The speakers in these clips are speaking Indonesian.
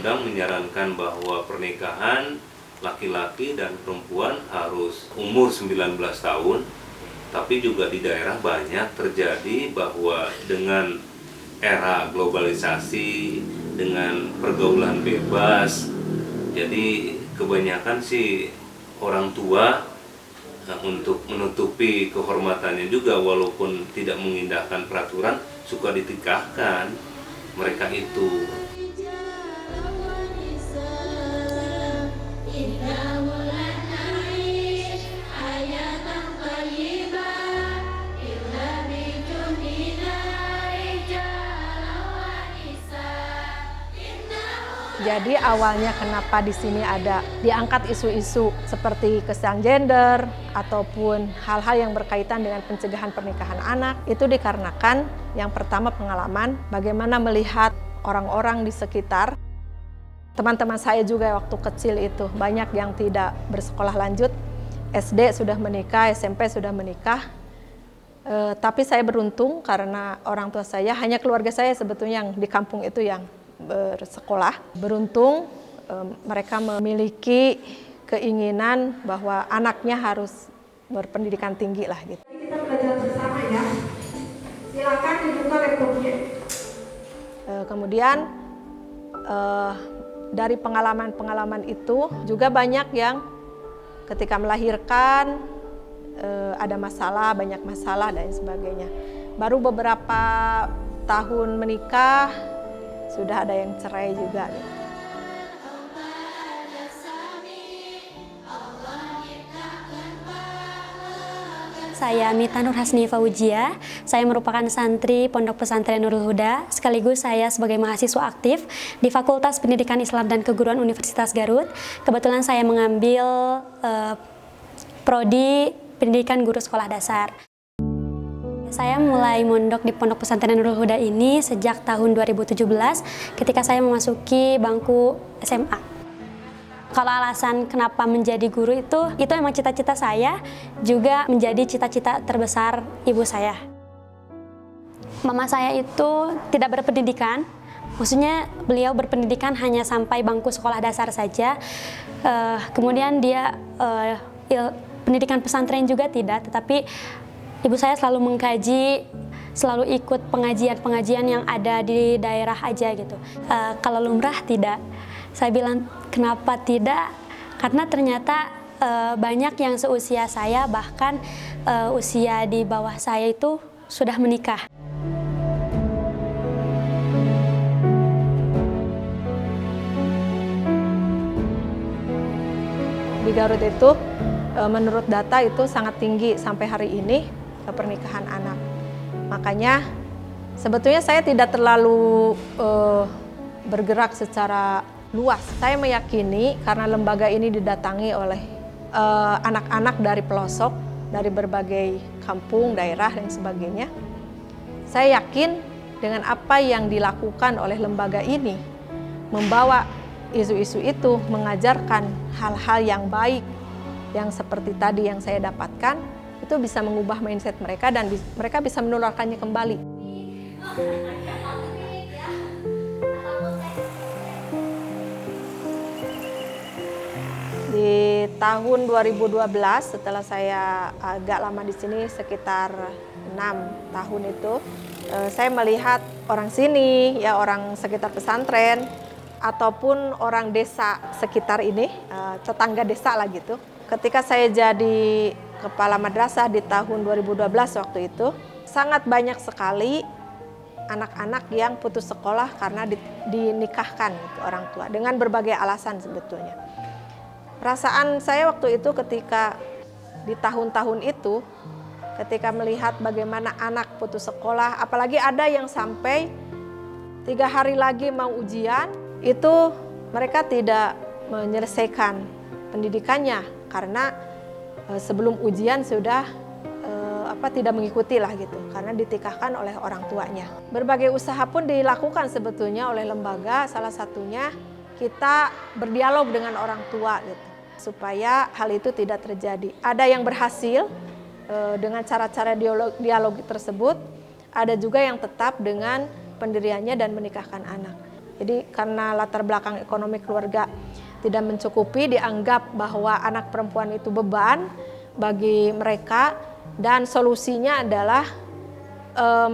undang-undang menyarankan bahwa pernikahan laki-laki dan perempuan harus umur 19 tahun. Tapi juga di daerah banyak terjadi bahwa dengan era globalisasi, dengan pergaulan bebas, jadi kebanyakan sih orang tua untuk menutupi kehormatannya juga, walaupun tidak mengindahkan peraturan, suka ditikahkan mereka itu. Jadi awalnya kenapa di sini ada diangkat isu-isu seperti kesetaraan gender ataupun hal-hal yang berkaitan dengan pencegahan pernikahan anak, itu dikarenakan yang pertama pengalaman bagaimana melihat orang-orang di sekitar. Teman-teman saya juga waktu kecil itu banyak yang tidak bersekolah lanjut, SD sudah menikah, SMP sudah menikah. Tapi saya beruntung karena orang tua saya, hanya keluarga saya sebetulnya yang di kampung itu yang bersekolah. Beruntung mereka memiliki keinginan bahwa anaknya harus berpendidikan tinggi lah gitu. Kita belajar bersama ya. Silakan dibuka laptopnya. Kemudian dari pengalaman-pengalaman itu juga banyak yang ketika melahirkan ada masalah, banyak masalah dan sebagainya. Baru beberapa tahun menikah sudah ada yang cerai juga. Saya Mita Nur Hasni Faujia, saya merupakan santri Pondok Pesantren Nurul Huda, sekaligus saya sebagai mahasiswa aktif di Fakultas Pendidikan Islam dan Keguruan Universitas Garut. Kebetulan saya mengambil prodi Pendidikan Guru Sekolah Dasar. Saya mulai mondok di Pondok Pesantren Nurul Huda ini sejak tahun 2017 ketika saya memasuki bangku SMA. Kalau alasan kenapa menjadi guru itu emang cita-cita saya, juga menjadi cita-cita terbesar ibu saya. Mama saya itu tidak berpendidikan, maksudnya beliau berpendidikan hanya sampai bangku sekolah dasar saja. Kemudian dia pendidikan pesantren juga tidak, tetapi ibu saya selalu mengkaji, selalu ikut pengajian-pengajian yang ada di daerah aja gitu. Kalau lumrah tidak. Saya bilang kenapa tidak? Karena ternyata banyak yang seusia saya, bahkan usia di bawah saya itu sudah menikah. Di Garut itu menurut data itu sangat tinggi sampai hari ini pernikahan anak. Makanya sebetulnya saya tidak terlalu bergerak secara luas. Saya meyakini karena lembaga ini didatangi oleh anak-anak dari pelosok, dari berbagai kampung, daerah dan sebagainya. Saya yakin dengan apa yang dilakukan oleh lembaga ini, membawa isu-isu itu, mengajarkan hal-hal yang baik, yang seperti tadi yang saya dapatkan, itu bisa mengubah mindset mereka dan mereka bisa menularkannya kembali. Di tahun 2012, setelah saya agak lama di sini, sekitar 6 tahun itu, saya melihat orang sini, ya orang sekitar pesantren, ataupun orang desa sekitar ini, tetangga desa lah gitu. Ketika saya jadi kepala madrasah di tahun 2012 waktu itu, sangat banyak sekali anak-anak yang putus sekolah karena dinikahkan gitu, orang tua, dengan berbagai alasan sebetulnya. Perasaan saya waktu itu ketika di tahun-tahun itu, ketika melihat bagaimana anak putus sekolah, apalagi ada yang sampai 3 hari lagi mau ujian, itu mereka tidak menyelesaikan pendidikannya karena sebelum ujian sudah tidak mengikuti lah gitu, karena ditikahkan oleh orang tuanya. Berbagai usaha pun dilakukan sebetulnya oleh lembaga, salah satunya kita berdialog dengan orang tua gitu, supaya hal itu tidak terjadi. Ada yang berhasil dengan cara-cara dialog tersebut, ada juga yang tetap dengan pendiriannya dan menikahkan anak. Jadi karena latar belakang ekonomi keluarga tidak mencukupi, dianggap bahwa anak perempuan itu beban bagi mereka, dan solusinya adalah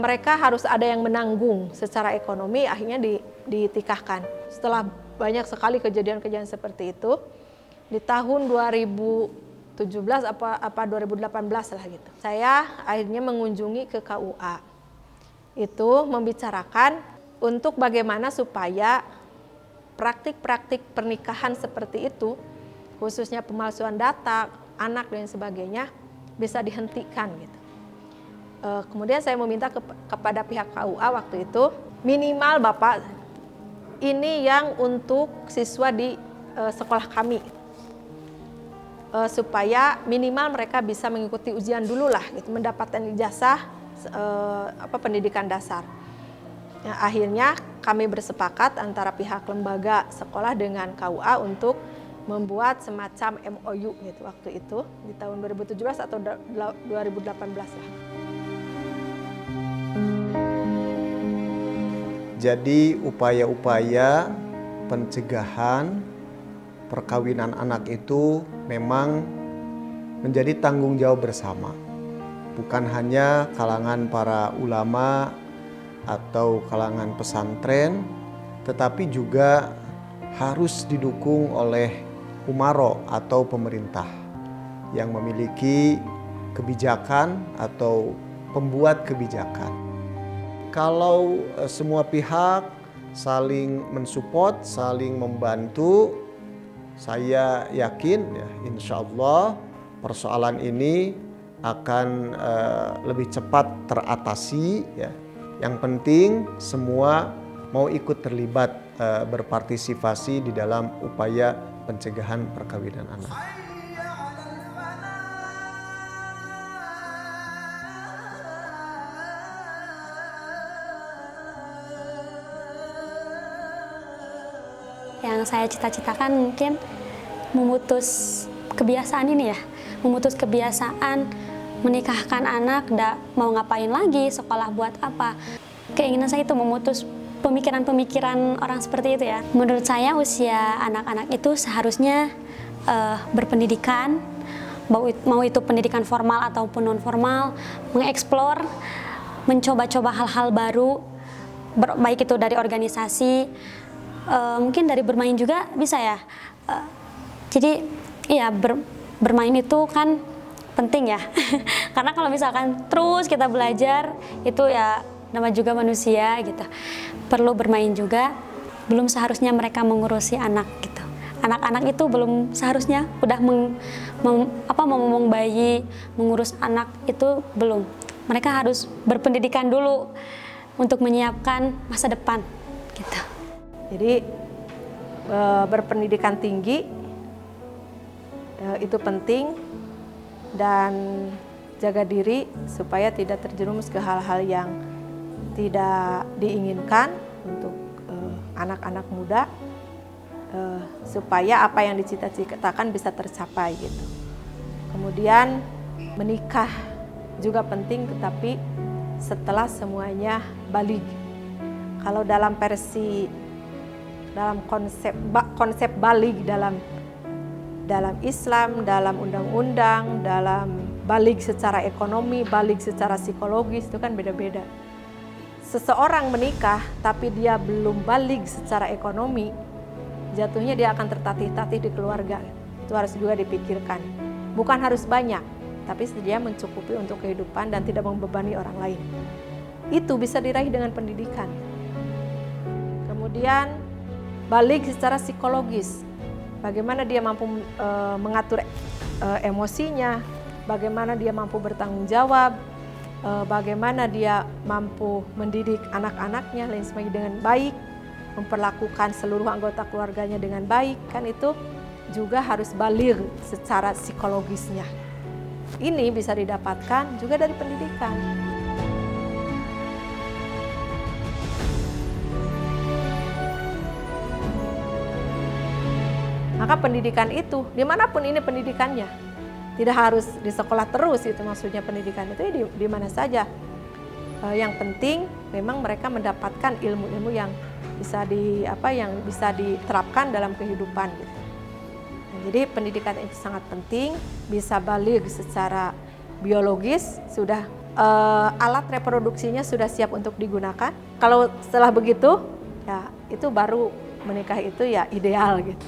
mereka harus ada yang menanggung secara ekonomi, akhirnya ditikahkan. Setelah banyak sekali kejadian-kejadian seperti itu, di tahun 2017 apa 2018 lah gitu, saya akhirnya mengunjungi ke KUA. Itu membicarakan untuk bagaimana supaya praktik-praktik pernikahan seperti itu, khususnya pemalsuan data, anak dan sebagainya, bisa dihentikan gitu. Kemudian saya meminta kepada pihak KUA waktu itu, minimal Bapak, ini yang untuk siswa di sekolah kami, supaya minimal mereka bisa mengikuti ujian dulu lah, gitu, mendapatkan ijazah pendidikan dasar. Ya, akhirnya kami bersepakat antara pihak lembaga sekolah dengan KUA untuk membuat semacam MOU gitu waktu itu di tahun 2017 atau 2018 lah. Jadi upaya-upaya pencegahan perkawinan anak itu memang menjadi tanggung jawab bersama. Bukan hanya kalangan para ulama atau kalangan pesantren, tetapi juga harus didukung oleh umaro atau pemerintah yang memiliki kebijakan atau pembuat kebijakan. Kalau semua pihak saling mensupport, saling membantu, saya yakin ya, insya Allah persoalan ini akan lebih cepat teratasi ya. Yang penting semua mau ikut terlibat berpartisipasi di dalam upaya pencegahan perkawinan anak. Yang saya cita-citakan mungkin memutus kebiasaan ini ya, memutus kebiasaan menikahkan anak, nggak mau ngapain lagi, sekolah buat apa. Keinginan saya itu memutus pemikiran-pemikiran orang seperti itu ya. Menurut saya usia anak-anak itu seharusnya berpendidikan, mau itu pendidikan formal ataupun non formal, mengeksplor, mencoba-coba hal-hal baru, baik itu dari organisasi, mungkin dari bermain juga bisa ya. Jadi iya, bermain itu kan penting ya. Karena kalau misalkan terus kita belajar, itu ya nama juga manusia gitu. Perlu bermain juga. Belum seharusnya mereka mengurusi anak gitu. Anak-anak itu belum seharusnya udah memomong bayi, mengurus anak itu belum. Mereka harus berpendidikan dulu untuk menyiapkan masa depan gitu. Jadi berpendidikan tinggi itu penting, dan jaga diri supaya tidak terjerumus ke hal-hal yang tidak diinginkan untuk anak-anak muda, supaya apa yang dicita-citakan bisa tercapai gitu. Kemudian menikah juga penting, tetapi setelah semuanya baligh. Kalau dalam konsep baligh dalam Islam, dalam undang-undang, dalam baligh secara ekonomi, baligh secara psikologis, itu kan beda-beda. Seseorang menikah tapi dia belum baligh secara ekonomi, jatuhnya dia akan tertatih-tatih di keluarga. Itu harus juga dipikirkan. Bukan harus banyak, tapi dia mencukupi untuk kehidupan dan tidak membebani orang lain. Itu bisa diraih dengan pendidikan. Kemudian baligh secara psikologis. Bagaimana dia mampu mengatur emosinya, bagaimana dia mampu bertanggung jawab, bagaimana dia mampu mendidik anak-anaknya lain sebagainya dengan baik, memperlakukan seluruh anggota keluarganya dengan baik, kan itu juga harus baligh secara psikologisnya. Ini bisa didapatkan juga dari pendidikan. Maka pendidikan itu, dimanapun ini pendidikannya, tidak harus di sekolah terus, itu maksudnya pendidikan itu di mana saja. Yang penting memang mereka mendapatkan ilmu-ilmu yang yang bisa diterapkan dalam kehidupan gitu. Nah, jadi pendidikan itu sangat penting, bisa balik secara biologis, sudah alat reproduksinya sudah siap untuk digunakan. Kalau setelah begitu, ya itu baru menikah itu ya ideal gitu.